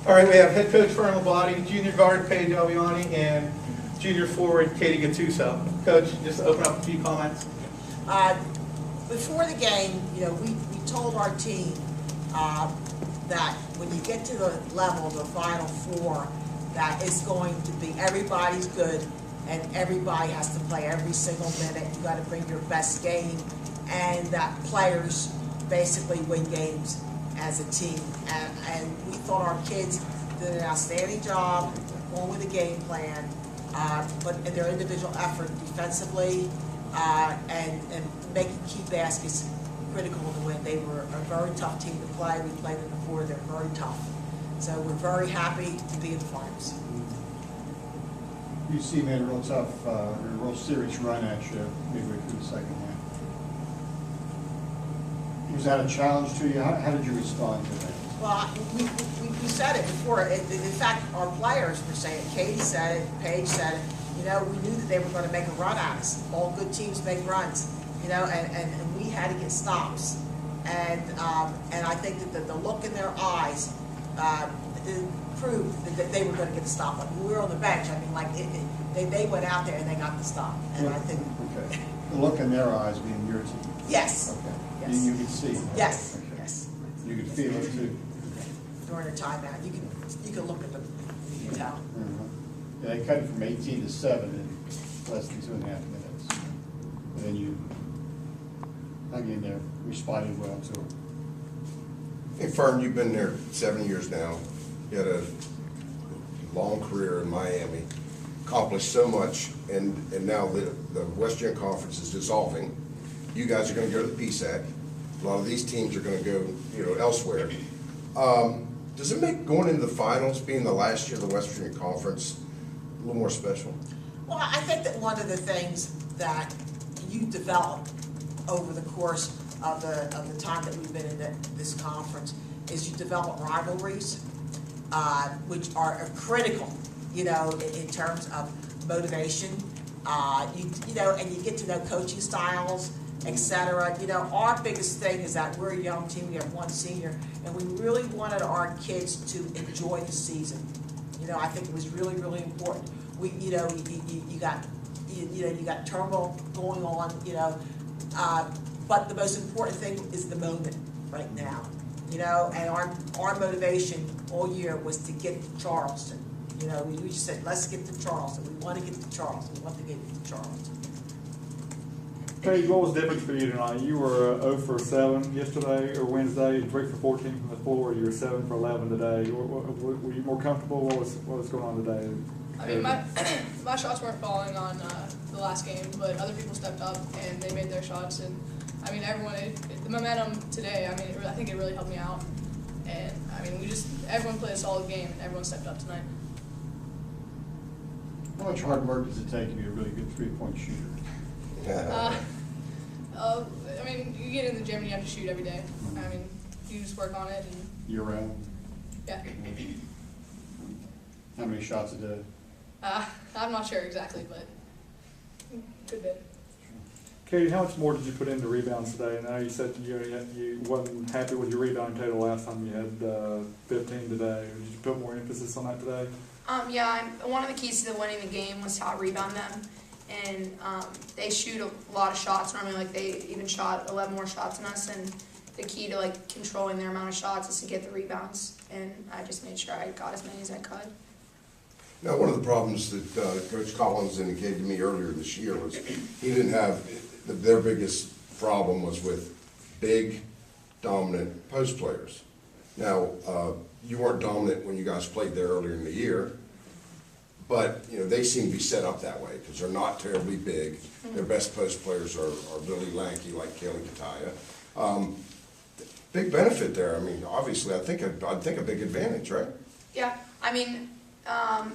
All right, we have head coach Fern Labate, junior guard Paige Albiani, and junior forward Katie Gattuso. Coach, just open up a few comments. Before the game, we told our team that when you get to the level of the Final Four, that it's going to be everybody's good and everybody has to play every single minute. You got to bring your best game, and that players basically win games as a team. And we thought our kids did an outstanding job going with the game plan, but in their individual effort defensively and making key baskets critical to win. They were a very tough team to play. We played them before. They're very tough. So we're very happy to be in the finals. UC made a real tough, a real serious run at you midway through the second half. Was that a challenge to you? How did you respond to that? Well, we said it before. In fact, our players were saying it. Katie said it. Paige said it. We knew that they were going to make a run at us. All good teams make runs. And we had to get stops. And I think that the look in their eyes proved that they were going to get the stop. Like we were on the bench. I mean, they went out there and they got the stop. And I think. Okay. The look in their eyes being your team. Yes. Okay. Yes. You could see. Yes. Okay. Yes. You could feel it too. During the timeout, you can look at them. You can tell. Yeah, they cut it from 18 to 7 in less than 2.5 minutes. And then you hung in there, responded well to it. Hey, Fern, you've been there 7 years now. You had a long career in Miami, accomplished so much, and now the Western Conference is dissolving. You guys are going to go to the PSAC. A lot of these teams are going to go, elsewhere. Does it make going into the finals, being the last year of the Western Conference, a little more special? Well, I think that one of the things that you develop over the course of the time that we've been in this conference is you develop rivalries, which are critical, in terms of motivation. And you get to know coaching styles, etc. Our biggest thing is that we're a young team. We have one senior, and we really wanted our kids to enjoy the season. I think it was really, really important. You got turmoil going on. But the most important thing is the moment right now. And our motivation all year was to get to Charleston. We just said, let's get to Charleston. We want to get to Charleston. We want to get to Charleston. Paige, what was the difference for you tonight? You were 0 for 7 yesterday or Wednesday, 3 for 14 from the floor. You were 7 for 11 today. Were you more comfortable? What was going on today? I mean, my shots weren't falling on the last game, but other people stepped up and they made their shots. And I mean, everyone, the momentum today. I mean, I think it really helped me out. And I mean, everyone played a solid game and everyone stepped up tonight. How much hard work does it take to be a really good three-point shooter? I mean, you get in the gym and you have to shoot every day. I mean, you just work on it. And Year round? yeah. How many shots a day? I'm not sure exactly, but good bit. Katie, how much more did you put into rebounds today? Now you said you wasn't happy with your rebound total last time. You had 15 today. Did you put more emphasis on that today? Yeah, one of the keys to winning the game was to out-rebound them. And they shoot a lot of shots normally. Like they even shot 11 more shots than us. And the key to controlling their amount of shots is to get the rebounds. And I just made sure I got as many as I could. Now, one of the problems that Coach Collins indicated to me earlier this year was he didn't have, their biggest problem was with big, dominant post players. Now, you weren't dominant when you guys played there earlier in the year, but they seem to be set up that way because they're not terribly big. Mm-hmm. Their best post players are really lanky, like Kelly Kataya. Big benefit there. I mean, obviously, I'd think a big advantage, right? Yeah, I mean, Tiana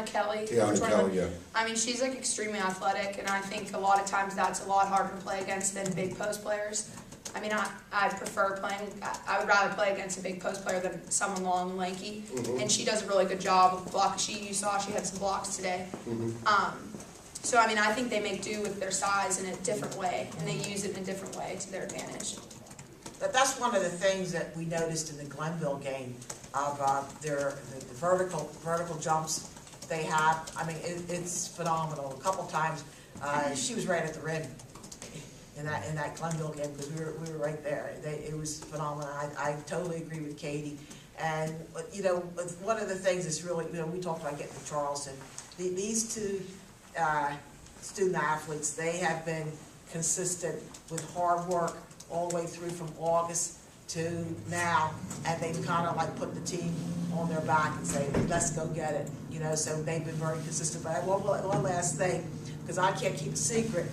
Kelly. Tiana Kelly, yeah. I mean, she's extremely athletic, and I think a lot of times that's a lot harder to play against than big post players. I mean, I prefer playing. I would rather play against a big post player than someone long and lanky. Mm-hmm. And she does a really good job of blocking. You saw she had some blocks today. Mm-hmm. So I mean, I think they make do with their size in a different way, and they use it in a different way to their advantage. that's one of the things that we noticed in the Glenville game of the vertical jumps they have. I mean, it's phenomenal. A couple times, she was right at the rim in that Glenville game because we were right there. It was phenomenal. I totally agree with Katie. And you know, one of the things that's really, you know, we talked about getting to Charleston. These two student athletes, they have been consistent with hard work all the way through from August to now, and they've kind of like put the team on their back and say, let's go get it, you know, so they've been very consistent. But one last thing, because I can't keep a secret,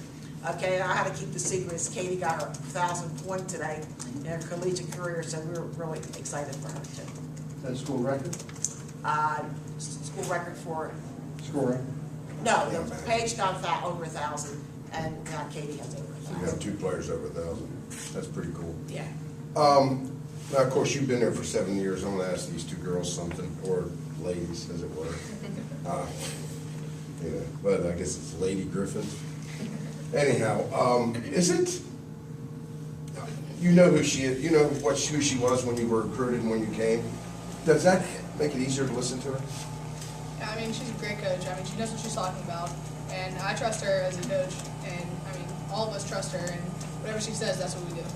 okay, I had to keep the secret, is Katie got her 1,000th point today in her collegiate career, so we were really excited for her too. Is that a school record? School record for, School record? no, the Paige got over 1,000, and now Katie has over So you 1,000. have 2 players over 1,000. That's pretty cool. Yeah. Now, of course, you've been there for 7 years. I'm gonna ask these 2 girls something, or ladies, as it were. Yeah, but I guess it's Lady Griffin. Anyhow, is it, you know who she is, you know who she was when you were recruited and when you came? Does that make it easier to listen to her? Yeah, I mean, she's a great coach. I mean, she knows what she's talking about, and I trust her as a coach. And I mean, all of us trust her, and whatever she says, that's what we do.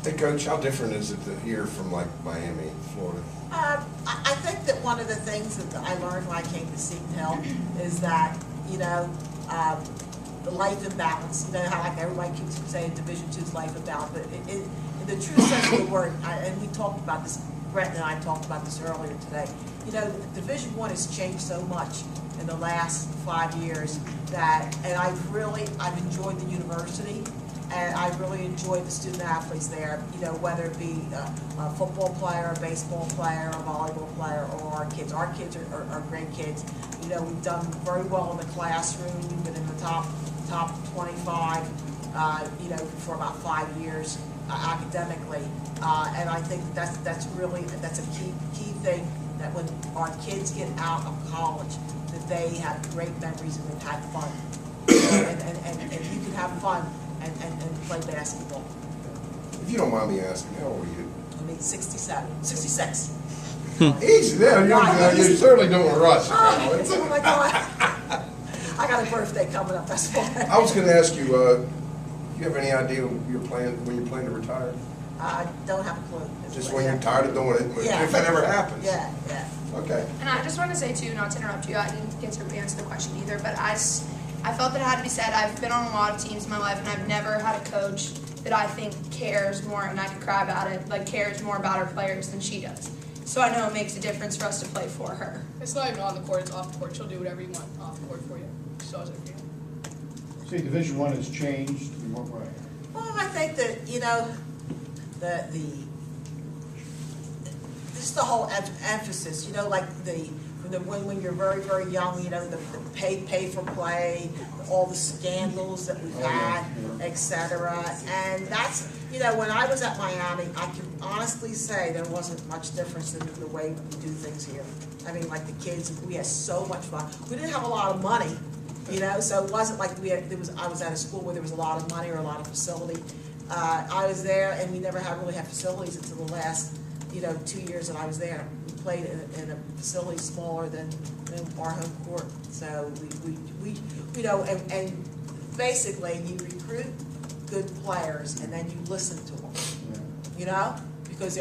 Hey, Coach, how different is it to hear from like Miami, Florida? I think that one of the things that I learned when I came to Seton Hill is that, you know, the life and balance. You know how like everybody keeps saying Division II's life and balance, but in the true sense of the word, and we talked about this, Brett and I talked about this earlier today. You know, Division I has changed so much in the last 5 years that, and I've enjoyed the university. And I really enjoyed the student athletes there, you know, whether it be a football player, a baseball player, a volleyball player, or our kids. Our kids are great kids. You know, we've done very well in the classroom. We've been in the top 25, you know, for about 5 years academically. And I think that's a key thing, that when our kids get out of college, that they have great memories and they've had fun. And you can have fun and play basketball. If you don't mind me asking, how old are you? I mean, 66. Easy there. You certainly don't want to rush. Oh my God. I got a birthday coming up, that's why. I was going to ask you, you have any idea when you're planning to retire? I don't have a clue. Just when you're tired of doing it, Yeah. if that ever happens. Yeah. Okay. And I just want to say too, not to interrupt you, I didn't get to answer the question either, but I felt that it had to be said. I've been on a lot of teams in my life, and I've never had a coach that I think cares more, and I could cry about it, like cares more about her players than she does. So I know it makes a difference for us to play for her. It's not even on the court; it's off the court. She'll do whatever you want off the court for you. She does it for you. See, Division I has changed in what way? Well, I think that, you know, just the whole emphasis, you know, like when you're very, very young, you know, the pay for play, all the scandals that we've had, etc. And that's, you know, when I was at Miami, I can honestly say there wasn't much difference in the way we do things here. I mean, like the kids, we had so much fun. We didn't have a lot of money, you know, so it wasn't like I was at a school where there was a lot of money or a lot of facility. I was there, and we never really had facilities until the last, you know, 2 years that I was there. We played in a facility smaller than our home court. So we you know, and basically you recruit good players and then you listen to them, you know, because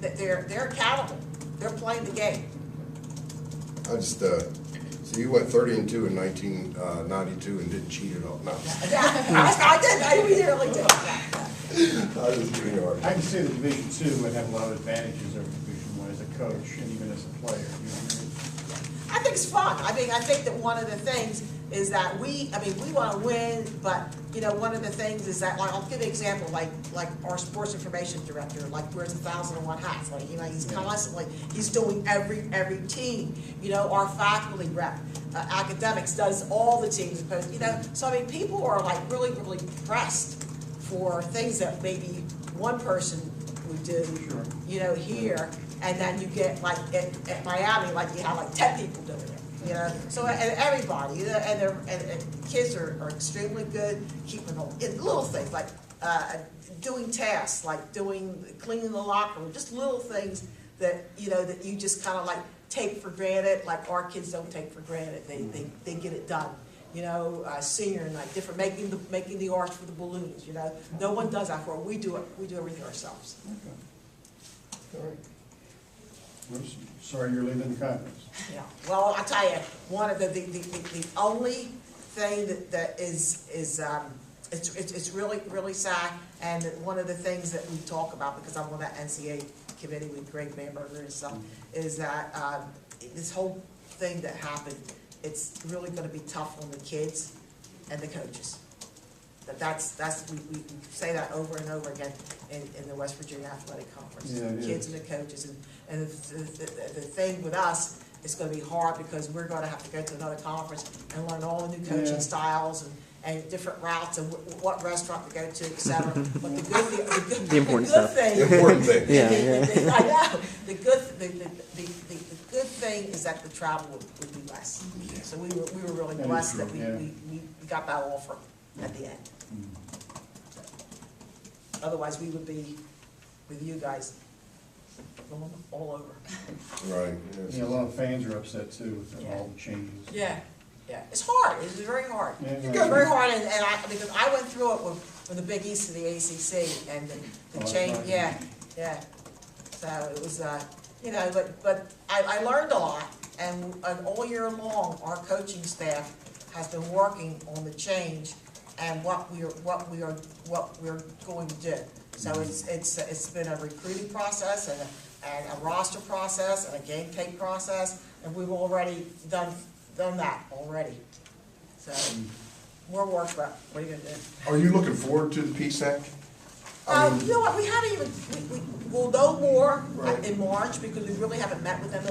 they're accountable. They're playing the game. I just, so you went 30-2 in 1992 and didn't cheat at all? No. I did. I really did. I was giving you a hard I time. can see the Division II would have a lot of advantages over Division I as a coach and even as a player. You know what I mean? I think it's fun. I mean, I think that one of the things is that we want to win, but, you know, one of the things is that, like, I'll give you an example, like our sports information director, like, wears 1,001 hats. Like, you know, he's doing every team. You know, our faculty rep, academics, does all the teams, you know. So, I mean, people are, like, really, really pressed for things that maybe one person would do, you know, here, and then you get, like, at Miami, like, you have, like, 10 people doing it. You know, so and everybody, and kids are extremely good keeping little things like doing tasks, like cleaning the locker room, just little things that, you know, that you just kind of like take for granted, like our kids don't take for granted. They get it done. You know, senior night, different, making the arch for the balloons, you know. No one does that for us. We do everything ourselves. Okay. All right. Well, sorry you're leaving the conference. Yeah, well, I tell you, one of the only thing that is it's really sad, and one of the things that we talk about, because I'm on that NCAA committee with Greg Bamberger and stuff, is that this whole thing that happened, it's really going to be tough on the kids and the coaches. We say that over and over again in the West Virginia Athletic Conference. Yeah, The kids and the coaches, and the thing with us, it's going to be hard because we're going to have to go to another conference and learn all the new coaching styles and different routes and what restaurant to go to, et cetera. But The important stuff. thing, The important thing. I know. The good thing is that the travel would be less. So we were really That is blessed true, that yeah. we got that offer at the end. Otherwise, we would be with you guys going all over. Right, Yeah, a lot of fans are upset too with all the changes. Yeah, it's hard. It's very hard. Yeah, It's very hard, and because I went through it with the Big East of the ACC and the change. Right. Yeah. So it was, you know, but I learned a lot, and all year long, our coaching staff has been working on the change and what we're going to do. So it's been a recruiting process and a roster process and a game tape process, and we've already done that already. So more work, but what are you gonna do? Are you looking forward to the PSAC? You know what? We haven't even. We'll know more in March because we really haven't met with them